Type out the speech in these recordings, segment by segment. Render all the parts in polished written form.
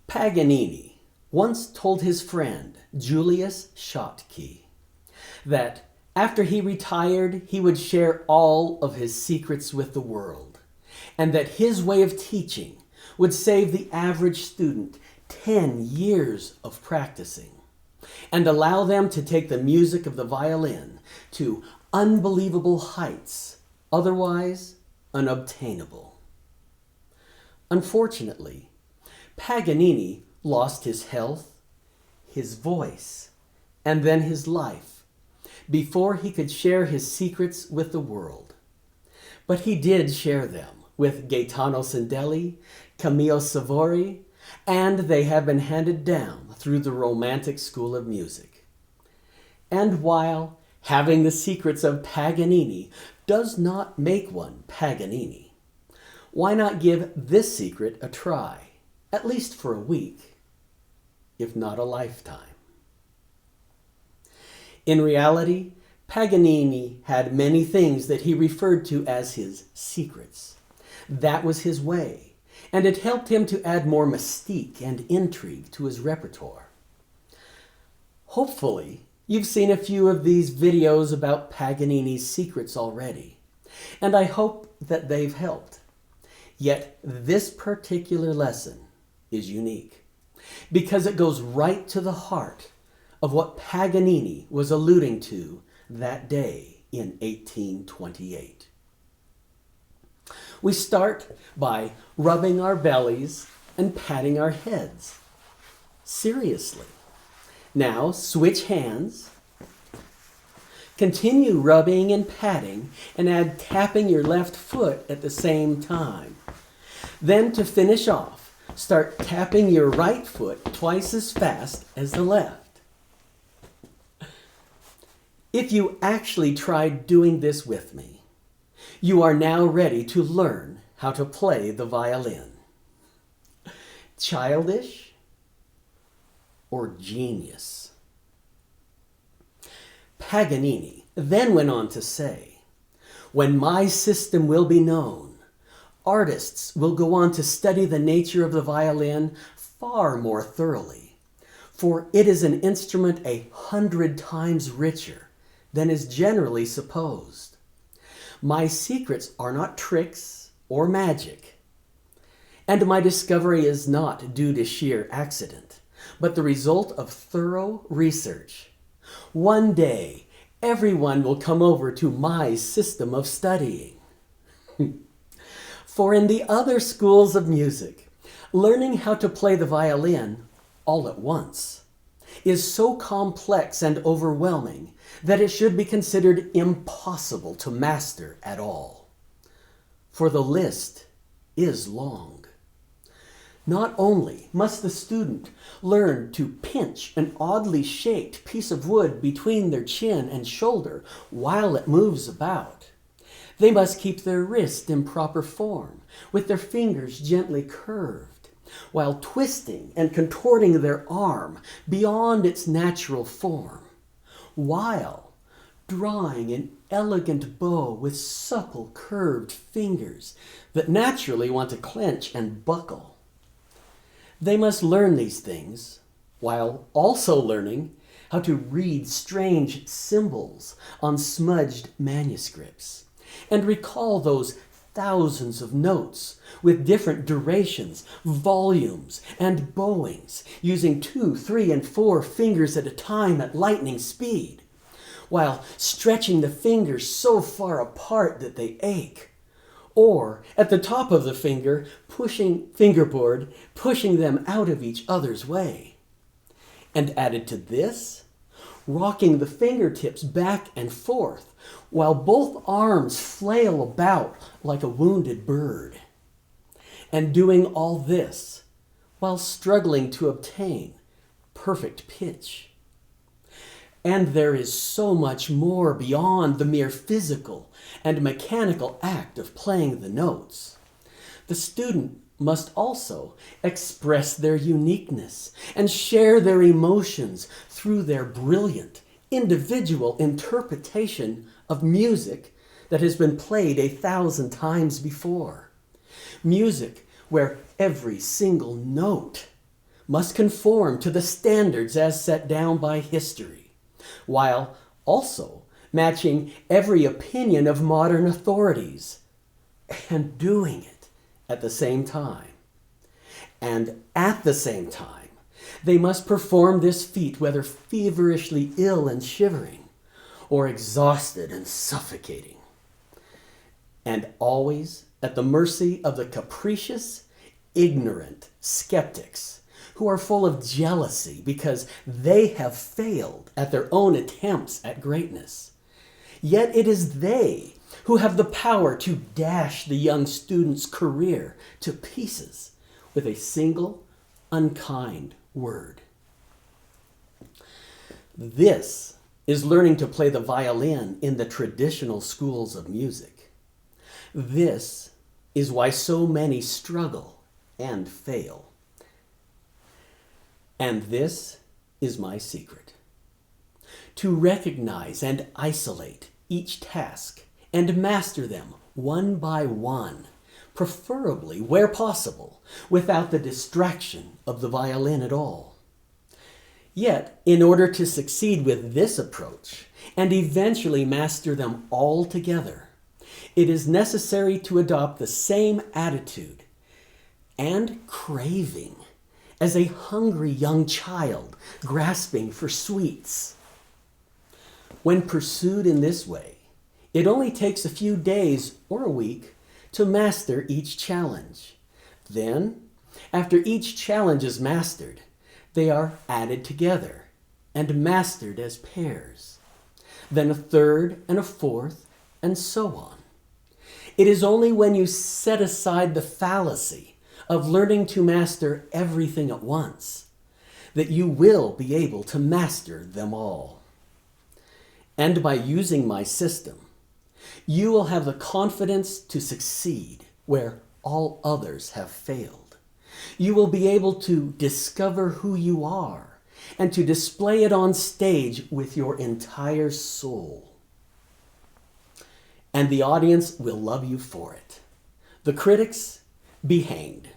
Paganini once told his friend Julius Schottky that after he retired, he would share all of his secrets with the world, and that his way of teaching would save the average student 10 years of practicing and allow them to take the music of the violin to unbelievable heights, otherwise unobtainable. Unfortunately, Paganini lost his health, his voice, and then his life before he could share his secrets with the world. But he did share them with Gaetano Sindelli, Camille Savori, and they have been handed down through the Romantic School of Music. And while having the secrets of Paganini does not make one Paganini, why not give this secret a try, at least for a week, if not a lifetime? In reality, Paganini had many things that he referred to as his secrets. That was his way, and it helped him to add more mystique and intrigue to his repertoire. Hopefully, you've seen a few of these videos about Paganini's secrets already, and I hope that they've helped. Yet this particular lesson is unique because it goes right to the heart of what Paganini was alluding to that day in 1828. We start by rubbing our bellies and patting our heads. Seriously. Now switch hands. Continue rubbing and patting and add tapping your left foot at the same time. Then to finish off, start tapping your right foot twice as fast as the left. If you actually tried doing this with me, you are now ready to learn how to play the violin. Childish or genius? Paganini then went on to say, "When my system will be known, artists will go on to study the nature of the violin far more thoroughly, for it is an instrument 100 times richer than is generally supposed. My secrets are not tricks or magic, and my discovery is not due to sheer accident, but the result of thorough research. One day, everyone will come over to my system of studying." For in the other schools of music, learning how to play the violin all at once is so complex and overwhelming that it should be considered impossible to master at all. For the list is long. Not only must the student learn to pinch an oddly shaped piece of wood between their chin and shoulder while it moves about, they must keep their wrist in proper form, with their fingers gently curved, while twisting and contorting their arm beyond its natural form, while drawing an elegant bow with supple curved fingers that naturally want to clench and buckle. They must learn these things while also learning how to read strange symbols on smudged manuscripts and recall those thousands of notes with different durations, volumes, and bowings, using 2, 3, and 4 fingers at a time at lightning speed, while stretching the fingers so far apart that they ache, or at the top of the fingerboard, pushing them out of each other's way. And added to this, rocking the fingertips back and forth while both arms flail about like a wounded bird. And doing all this while struggling to obtain perfect pitch. And there is so much more beyond the mere physical and mechanical act of playing the notes. The student must also express their uniqueness and share their emotions through their brilliant, individual interpretation of music that has been played 1,000 times before. Music where every single note must conform to the standards as set down by history, while also matching every opinion of modern authorities, and doing it at the same time. And at the same time, they must perform this feat whether feverishly ill and shivering, or exhausted and suffocating, and always at the mercy of the capricious, ignorant skeptics who are full of jealousy because they have failed at their own attempts at greatness. Yet it is they who have the power to dash the young student's career to pieces with a single unkind word. This is learning to play the violin in the traditional schools of music. This is why so many struggle and fail. And this is my secret: to recognize and isolate each task and master them one by one, preferably where possible, without the distraction of the violin at all. Yet, in order to succeed with this approach and eventually master them all together, it is necessary to adopt the same attitude and craving as a hungry young child grasping for sweets. When pursued in this way, it only takes a few days or a week to master each challenge. Then, after each challenge is mastered, they are added together and mastered as pairs. Then a third and a fourth, and so on. It is only when you set aside the fallacy of learning to master everything at once that you will be able to master them all. And by using my system, you will have the confidence to succeed where all others have failed. You will be able to discover who you are and to display it on stage with your entire soul. And the audience will love you for it. The critics, be hanged.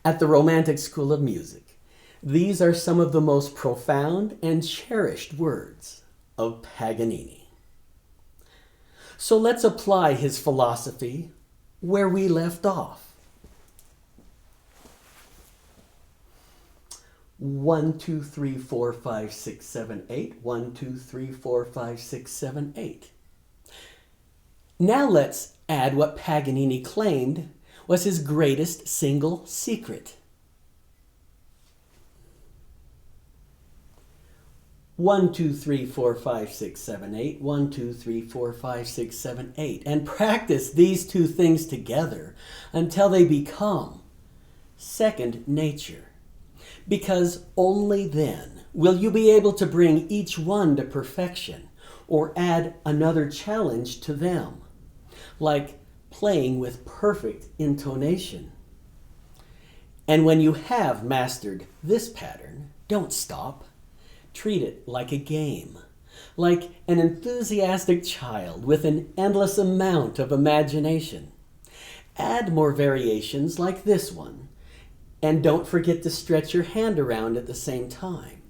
At the Romantic School of Music, these are some of the most profound and cherished words of Paganini. So let's apply his philosophy where we left off. 1, 2, 3, 4, 5, 6, 7, 8. 1, 2, 3, 4, 5, 6, 7, 8. Now let's add what Paganini claimed was his greatest single secret. 1, 2, 3, 4, 5, 6, 7, 8. 1, 2, 3, 4, 5, 6, 7, 8. And practice these two things together until they become second nature. Because only then will you be able to bring each one to perfection or add another challenge to them, like playing with perfect intonation. And when you have mastered this pattern, don't stop. Treat it like a game, like an enthusiastic child with an endless amount of imagination. Add more variations like this one, and don't forget to stretch your hand around at the same time.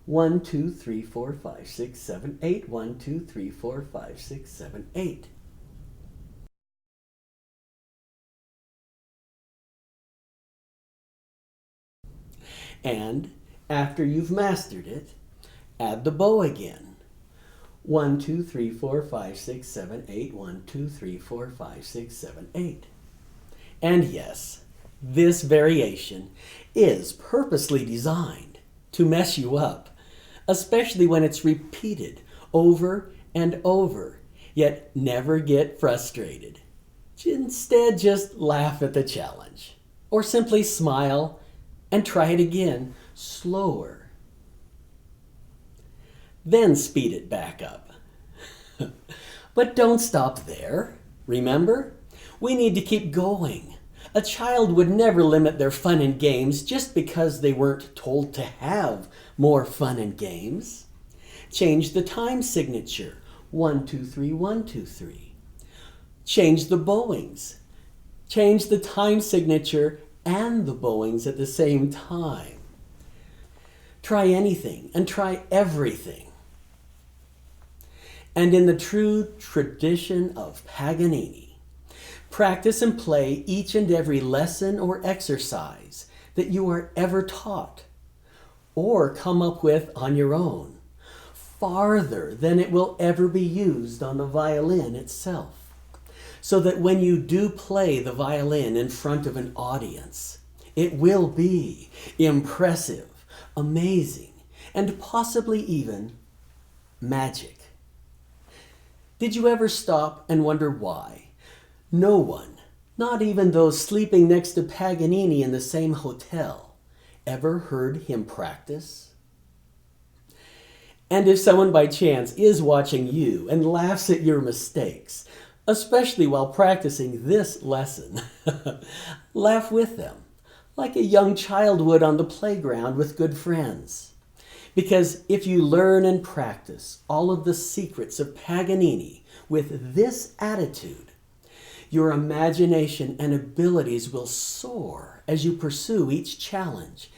1, 2, 3, 4, 5, 6, 7, 8. 1, 2, 3, 4, 5, 6, 7, 8. And after you've mastered it, add the bow again. 1, 2, 3, 4, 5, 6, 7, 8. 1, 2, 3, 4, 5, 6, 7, 8. And yes, this variation is purposely designed to mess you up, especially when it's repeated over and over, yet never get frustrated. Instead, just laugh at the challenge, or simply smile and try it again, slower. Then speed it back up. But don't stop there. Remember, we need to keep going. A child would never limit their fun and games just because they weren't told to have more fun and games. Change the time signature. 1, 2, 3, 1, 2, 3. Change the bowings. Change the time signature and the bowings at the same time. Try anything and try everything. And in the true tradition of Paganini, practice and play each and every lesson or exercise that you are ever taught or come up with on your own, farther than it will ever be used on the violin itself, so that when you do play the violin in front of an audience, it will be impressive, amazing, and possibly even magic. Did you ever stop and wonder why no one, not even those sleeping next to Paganini in the same hotel, ever heard him practice? And if someone by chance is watching you and laughs at your mistakes, especially while practicing this lesson, laugh with them, like a young child would on the playground with good friends. Because if you learn and practice all of the secrets of Paganini with this attitude, your imagination and abilities will soar as you pursue each challenge,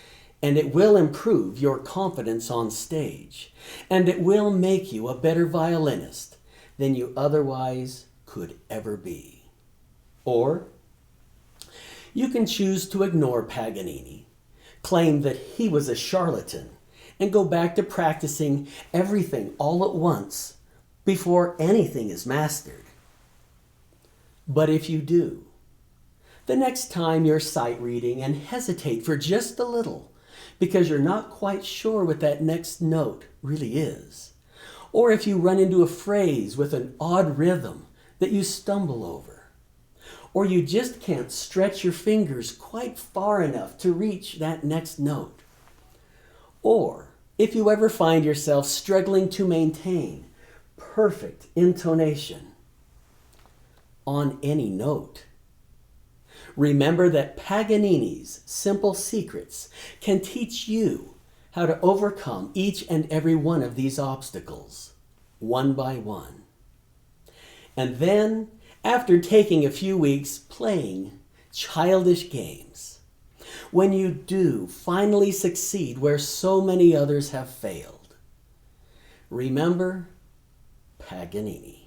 and it will improve your confidence on stage, and it will make you a better violinist than you otherwise could ever be. Or you can choose to ignore Paganini, claim that he was a charlatan, and go back to practicing everything all at once before anything is mastered. But if you do, the next time you're sight reading and hesitate for just a little because you're not quite sure what that next note really is, or if you run into a phrase with an odd rhythm that you stumble over, or you just can't stretch your fingers quite far enough to reach that next note, or if you ever find yourself struggling to maintain perfect intonation on any note, remember that Paganini's simple secrets can teach you how to overcome each and every one of these obstacles, one by one. And then, after taking a few weeks playing childish games, when you do finally succeed where so many others have failed, remember Paganini.